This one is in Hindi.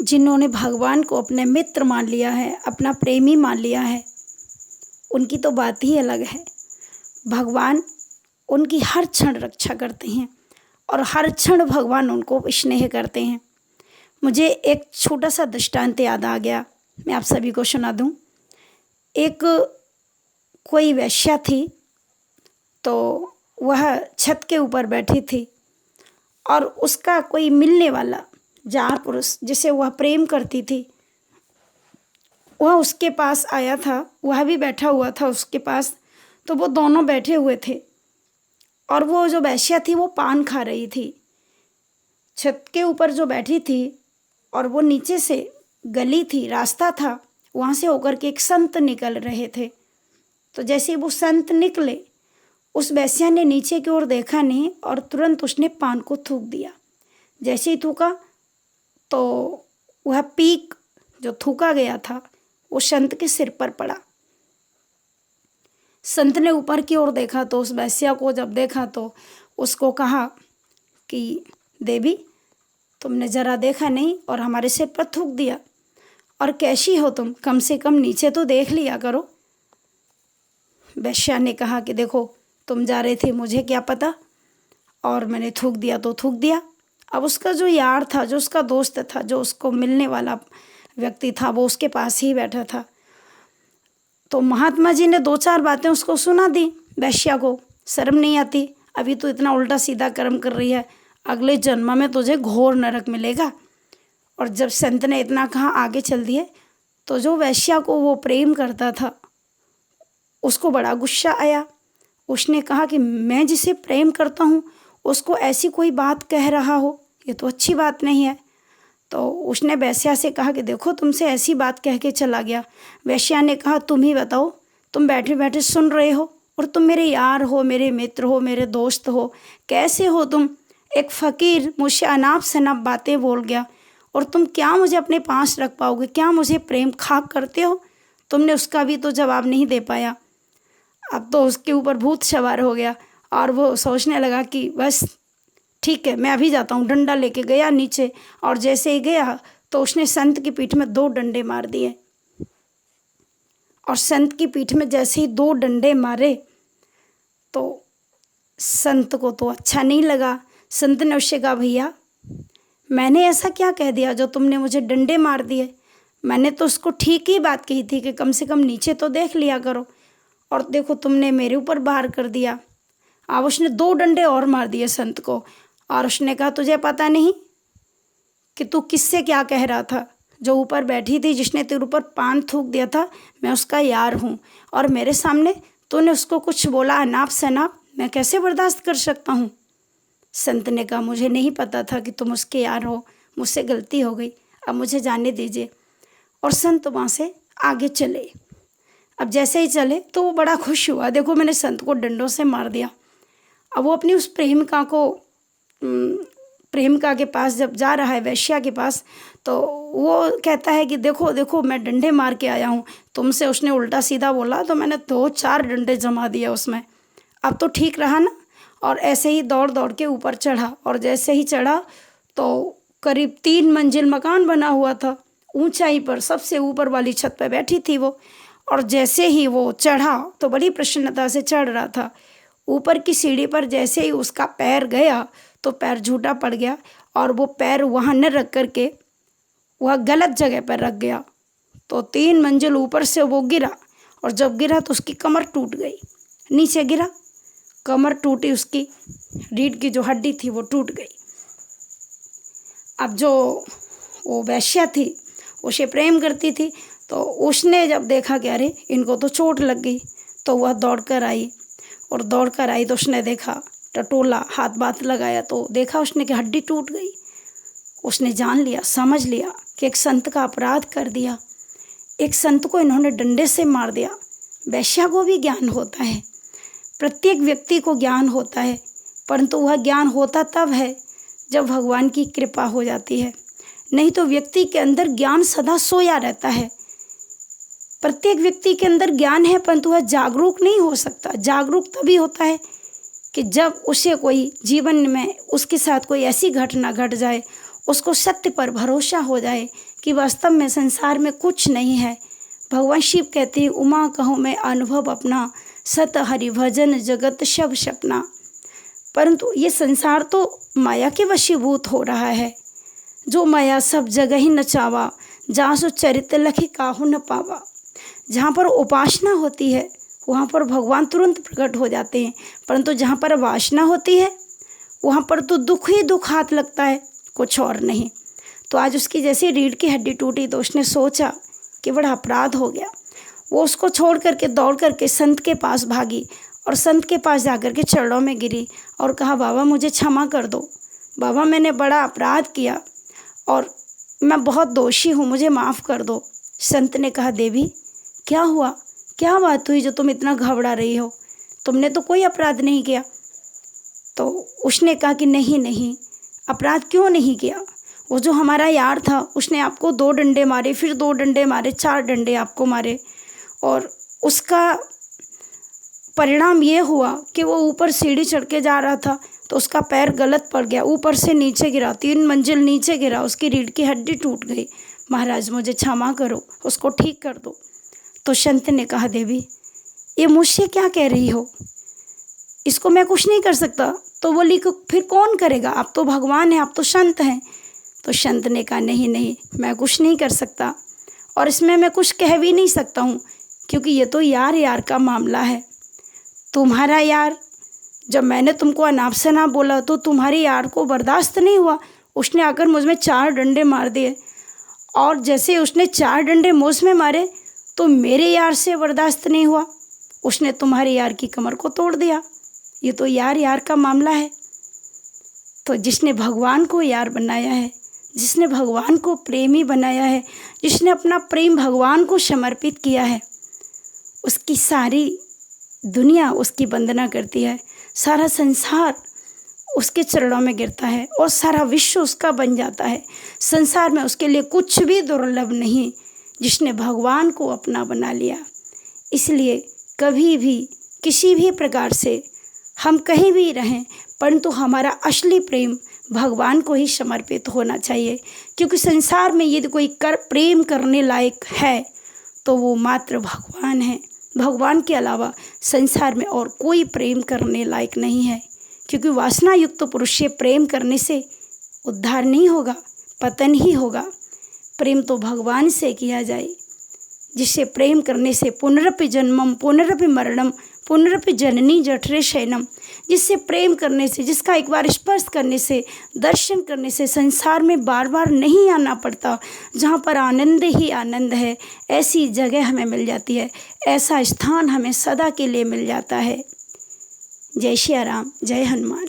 जिन्होंने भगवान को अपने मित्र मान लिया है, अपना प्रेमी मान लिया है, उनकी तो बात ही अलग है। भगवान उनकी हर क्षण रक्षा करते हैं और हर क्षण भगवान उनको स्नेह करते हैं। मुझे एक छोटा सा दृष्टांत याद आ गया, मैं आप सभी को सुना दूं। एक कोई वेश्या थी, तो वह छत के ऊपर बैठी थी और उसका कोई मिलने वाला जार पुरुष जिसे वह प्रेम करती थी, वह उसके पास आया था। वह भी बैठा हुआ था उसके पास। तो वो दोनों बैठे हुए थे और वो जो वेश्या थी वो पान खा रही थी। छत के ऊपर जो बैठी थी और वो नीचे से गली थी, रास्ता था, वहाँ से होकर के एक संत निकल रहे थे। तो जैसे वो संत निकले, उस वेश्या ने नीचे की ओर देखा नहीं और तुरंत उसने पान को थूक दिया। जैसे ही थूका तो वह पीक जो थूका गया था वो संत के सिर पर पड़ा। संत ने ऊपर की ओर देखा तो उस वेश्या को जब देखा तो उसको कहा कि देवी, तुमने जरा देखा नहीं और हमारे सिर पर थूक दिया, और कैसी हो तुम, कम से कम नीचे तो देख लिया करो। वेश्या ने कहा कि देखो, तुम जा रहे थे, मुझे क्या पता, और मैंने थूक दिया तो थूक दिया। अब उसका जो यार था, जो उसका दोस्त था, जो उसको मिलने वाला व्यक्ति था, वो उसके पास ही बैठा था। तो महात्मा जी ने दो चार बातें उसको सुना दी। वेश्या को शर्म नहीं आती, अभी तो इतना उल्टा सीधा कर्म कर रही है, अगले जन्म में तुझे घोर नरक मिलेगा। और जब संत ने इतना कहा, आगे चल दिए, तो जो वेश्या को वो प्रेम करता था उसको बड़ा गुस्सा आया। उसने कहा कि मैं जिसे प्रेम करता हूँ उसको ऐसी कोई बात कह रहा हो, ये तो अच्छी बात नहीं है। तो उसने वेश्या से कहा कि देखो, तुमसे ऐसी बात कह के चला गया। वेश्या ने कहा, तुम ही बताओ, तुम बैठे बैठे सुन रहे हो और तुम मेरे यार हो, मेरे मित्र हो, मेरे दोस्त हो, कैसे हो तुम? एक फ़कीर मुझसे अनाप शनाप बातें बोल गया और तुम क्या मुझे अपने पास रख पाओगे? क्या मुझे प्रेम खाक करते हो? तुमने उसका भी तो जवाब नहीं दे पाया। अब तो उसके ऊपर भूत सवार हो गया और वो सोचने लगा कि बस ठीक है, मैं अभी जाता हूँ। डंडा लेके गया नीचे और जैसे ही गया तो उसने संत की पीठ में 2 डंडे मार दिए। और संत की पीठ में जैसे ही 2 डंडे मारे तो संत को तो अच्छा नहीं लगा। संत ने उससे कहा, भैया, मैंने ऐसा क्या कह दिया जो तुमने मुझे डंडे मार दिए? मैंने तो उसको ठीक ही बात कही थी कि कम से कम नीचे तो देख लिया करो, और देखो तुमने मेरे ऊपर वार कर दिया। अब उसने 2 डंडे और मार दिए संत को और उसने कहा, तुझे पता नहीं कि तू किससे क्या कह रहा था? जो ऊपर बैठी थी, जिसने तेरे ऊपर पान थूक दिया था, मैं उसका यार हूँ, और मेरे सामने तूने उसको कुछ बोला अनाप शनाप, मैं कैसे बर्दाश्त कर सकता हूँ? संत ने कहा, मुझे नहीं पता था कि तुम उसके यार हो, मुझसे गलती हो गई, अब मुझे जाने दीजिए। और संत वहाँ से आगे चले। अब जैसे ही चले तो वो बड़ा खुश हुआ, देखो मैंने संत को डंडों से मार दिया। अब वो अपनी उस प्रेमिका के पास जब जा रहा है, वेश्या के पास, तो वो कहता है कि देखो देखो, मैं डंडे मार के आया हूँ तुमसे। उसने उल्टा सीधा बोला तो मैंने 2-4 डंडे जमा दिए उसमें। अब तो ठीक रहा ना? और ऐसे ही दौड़ दौड़ के ऊपर चढ़ा, और जैसे ही चढ़ा तो करीब 3 मंजिल मकान बना हुआ था। ऊंचाई पर सबसे ऊपर वाली छत पर बैठी थी वो, और जैसे ही वो चढ़ा तो बड़ी प्रसन्नता से चढ़ रहा था। ऊपर की सीढ़ी पर जैसे ही उसका पैर गया तो पैर झूठा पड़ गया, और वो पैर वहाँ न रख करके वह गलत जगह पर रख गया। तो 3 मंजिल ऊपर से वो गिरा, और जब गिरा तो उसकी कमर टूट गई। नीचे गिरा, कमर टूटी, उसकी रीढ़ की जो हड्डी थी वो टूट गई। अब जो वो वेश्या थी, उसे प्रेम करती थी, तो उसने जब देखा कि अरे इनको तो चोट लग गई, तो वह दौड़ कर आई, और दौड़ कर आई तो उसने देखा, टटोला, हाथ बात लगाया तो देखा उसने कि हड्डी टूट गई। उसने जान लिया, समझ लिया कि एक संत का अपराध कर दिया, एक संत को इन्होंने डंडे से मार दिया। वेश्या को भी ज्ञान होता है, प्रत्येक व्यक्ति को ज्ञान होता है, परंतु वह ज्ञान होता तब है जब भगवान की कृपा हो जाती है। नहीं तो व्यक्ति के अंदर ज्ञान सदा सोया रहता है। प्रत्येक व्यक्ति के अंदर ज्ञान है, परंतु वह जागरूक नहीं हो सकता। जागरूक तभी होता है कि जब उसे कोई जीवन में उसके साथ कोई ऐसी घटना घट जाए, उसको सत्य पर भरोसा हो जाए कि वास्तव में संसार में कुछ नहीं है। भगवान शिव कहते हैं, उमा कहूँ मैं अनुभव अपना, सत हरि भजन जगत सब सपना। परंतु ये संसार तो माया के वशीभूत हो रहा है। जो माया सब जगह ही नचावा, जहाँ सो चरित्र लखी काहू न पावा। जहाँ पर उपासना होती है वहाँ पर भगवान तुरंत प्रकट हो जाते हैं, परंतु जहाँ पर वासना होती है वहाँ पर तो दुख ही दुख हाथ लगता है, कुछ और नहीं। तो आज उसकी जैसे रीढ़ की हड्डी टूटी तो उसने सोचा कि बड़ा अपराध हो गया। वो उसको छोड़ करके दौड़ करके संत के पास भागी और संत के पास जाकर के चरणों में गिरी और कहा, बाबा मुझे क्षमा कर दो, बाबा मैंने बड़ा अपराध किया और मैं बहुत दोषी हूँ, मुझे माफ़ कर दो। संत ने कहा, देवी क्या हुआ, क्या बात हुई जो तुम इतना घबरा रही हो, तुमने तो कोई अपराध नहीं किया। तो उसने कहा कि नहीं, अपराध क्यों नहीं किया। वो जो हमारा यार था उसने आपको 2 डंडे मारे, फिर 2 डंडे मारे, 4 डंडे आपको मारे और उसका परिणाम ये हुआ कि वो ऊपर सीढ़ी चढ़ के जा रहा था तो उसका पैर गलत पड़ गया, ऊपर से नीचे गिरा, 3 मंजिल नीचे गिरा, उसकी रीढ़ की हड्डी टूट गई। महाराज मुझे क्षमा करो, उसको ठीक कर दो। तो संत ने कहा, देवी ये मुझसे क्या कह रही हो, इसको मैं कुछ नहीं कर सकता। तो बोली कि फिर कौन करेगा, आप तो भगवान हैं, आप तो संत हैं। तो संत ने कहा, नहीं मैं कुछ नहीं कर सकता और इसमें मैं कुछ कह भी नहीं सकता हूँ, क्योंकि ये तो यार का मामला है। तुम्हारा यार, जब मैंने तुमको अनाप शनाप बोला तो तुम्हारे यार को बर्दाश्त नहीं हुआ, उसने आकर मुझ में 4 डंडे मार दिए और जैसे उसने 4 डंडे मुझ में मारे तो मेरे यार से बर्दाश्त नहीं हुआ, उसने तुम्हारे यार की कमर को तोड़ दिया। ये तो यार का मामला है। तो जिसने भगवान को यार बनाया है, जिसने भगवान को प्रेमी बनाया है, जिसने अपना प्रेम भगवान को समर्पित किया है, उसकी सारी दुनिया उसकी वंदना करती है, सारा संसार उसके चरणों में गिरता है और सारा विश्व उसका बन जाता है। संसार में उसके लिए कुछ भी दुर्लभ नहीं, जिसने भगवान को अपना बना लिया। इसलिए कभी भी किसी भी प्रकार से हम कहीं भी रहें, परंतु हमारा असली प्रेम भगवान को ही समर्पित होना चाहिए, क्योंकि संसार में यदि कोई प्रेम करने लायक है तो वो मात्र भगवान है। भगवान के अलावा संसार में और कोई प्रेम करने लायक नहीं है, क्योंकि वासना युक्त पुरुष से प्रेम करने से उद्धार नहीं होगा, पतन ही होगा। प्रेम तो भगवान से किया जाए, जिससे प्रेम करने से पुनरपि जन्मम पुनरपि मरणम पुनरपि जननी जठरे शयनम। जिससे प्रेम करने से, जिसका एक बार स्पर्श करने से, दर्शन करने से संसार में बार बार नहीं आना पड़ता, जहाँ पर आनंद ही आनंद है, ऐसी जगह हमें मिल जाती है, ऐसा स्थान हमें सदा के लिए मिल जाता है। जय श्री राम, जय हनुमान।